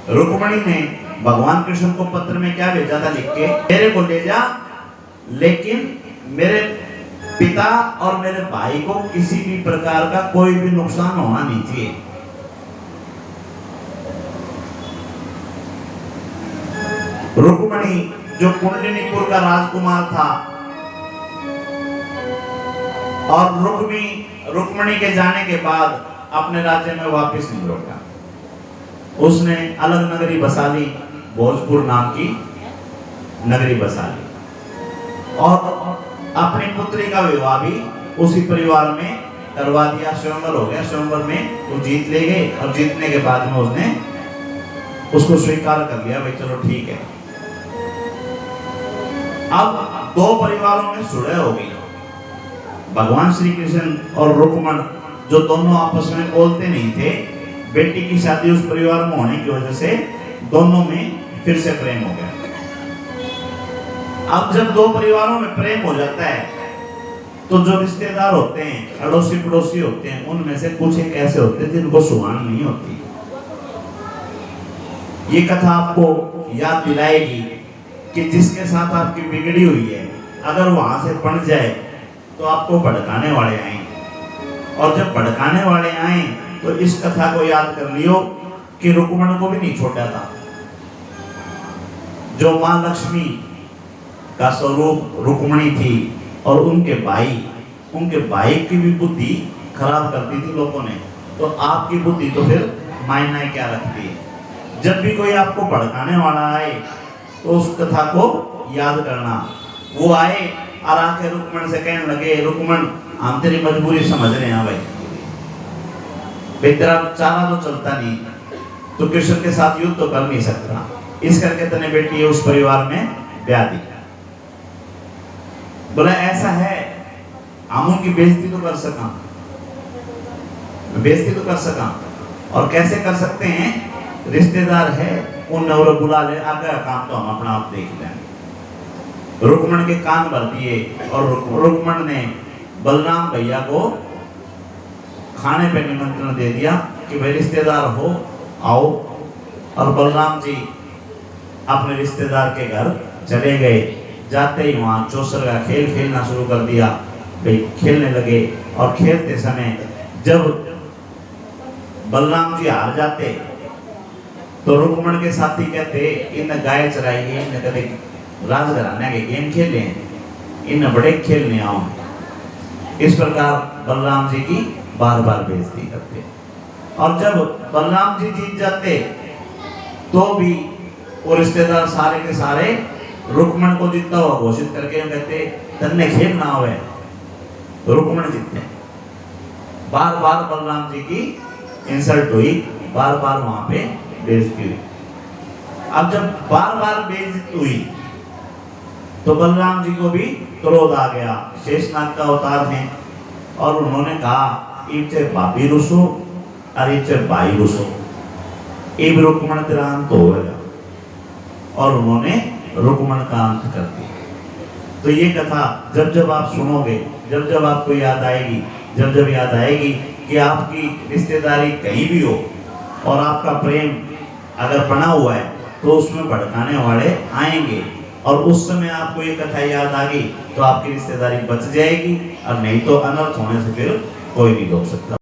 रुक्मणी ने भगवान कृष्ण को पत्र में क्या भेजा था लिख के, मेरे को ले जा, लेकिन मेरे पिता और मेरे भाई को किसी भी प्रकार का कोई भी नुकसान होना नहीं चाहिए। रुक्मणी जो कुंडलीपुर का राजकुमार था और रुक्मणी के जाने के बाद अपने राज्य में वापस नहीं लौटा। उसने अलग नगरी बसा ली, भोजपुर नाम की नगरी बसा ली और अपनी पुत्री का विवाह भी उसी परिवार में करवा दिया। स्वयंवर हो गया, स्वयंवर में वो जीत ले गए और जीतने के बाद में उसने उसको स्वीकार कर लिया, भाई चलो ठीक है। अब दो परिवारों में सुलह हो गई। भगवान श्री कृष्ण और रुक्मण जो दोनों आपस में बोलते नहीं थे, बेटी की शादी उस परिवार में होने की वजह से दोनों में फिर से प्रेम हो गया। अब जब दो परिवारों में प्रेम हो जाता है तो जो रिश्तेदार होते हैं, अड़ोसी पड़ोसी होते हैं, उनमें से कुछ एक ऐसे होते हैं जिनको सुहान नहीं होती। ये कथा आपको याद दिलाएगी कि जिसके साथ आपकी बिगड़ी हुई है, अगर वहां से बन जाए तो आपको भड़काने वाले आए, और जब भड़काने वाले आए तो इस कथा को याद कर लियो कि रुक्मण को भी नहीं छोड़ा था। जो मां लक्ष्मी का स्वरूप रुक्मणी थी और उनके भाई की भी बुद्धि खराब कर दी थी लोगों ने, तो आपकी बुद्धि तो फिर मायने क्या रखती है। जब भी कोई आपको भड़काने वाला आए तो उस कथा को याद करना। वो आए और आके रुक्मण से कहने लगे, रुक्मण हम तेरी मजबूरी समझ रहे हैं भाई, तेरा चारा तो चलता नहीं, तो कृष्ण के साथ युद्ध तो कर नहीं सकता, इस करके तने बेटी उस परिवार में ब्याह दी। बोला ऐसा है, हम उनकी बेइज्जती तो कर सका, बेइज्जती तो कर सका, और कैसे कर सकते हैं, रिश्तेदार है उन और बुला ले, आगे काम तो हम अपना आप देख लेंगे। रुक्मण के कान भर दिए और रुक्मण ने बलराम भैया को खाने पे निमंत्रण दे दिया कि भाई रिश्तेदार हो आओ, और बलराम जी अपने रिश्तेदार के घर चले गए। जाते ही वहां चौसर का खेल खेलना शुरू कर दिया, भाई खेलने लगे, और खेलते समय जब बलराम जी हार जाते तो रुक्मण के साथी कहते, इन गाय चराई है, इन कदे राजघराने के गेम खेले, इन बड़े खेलने आओ। इस प्रकार बलराम जी की बार बार बेइज्जती करते, और जब बलराम जी जीत जाते तो भी वो रिश्तेदार सारे के सारे रुक्मण को जीतता हुआ घोषित करके कहते, तन्ने खेल ना हुए, रुक्मण जीतते। बार बार बलराम जी की इंसल्ट हुई, बार बार वहां पे बेइज्जती हुई। अब जब बार बार बेइज्जती हुई तो बलराम जी को भी क्रोध आ गया, शेषनाग का अवतार है, और उन्होंने कहा, इचे भाभी रुसो और इचे भाई रुसो, इब रुक्मण तेरा अंत होगा, और उन्होंने रुक्मण का अंत कर दिया। तो ये कथा जब जब आप सुनोगे, जब जब आपको याद आएगी, जब जब याद आएगी कि आपकी रिश्तेदारी कहीं भी हो और आपका प्रेम अगर बना हुआ है, तो उसमें भड़काने वाले आएंगे, और उस समय आपको ये कथा याद आ गई तो आपकी रिश्तेदारी बच जाएगी, और नहीं तो अनर्थ होने से फिर कोई नहीं रोक सकता।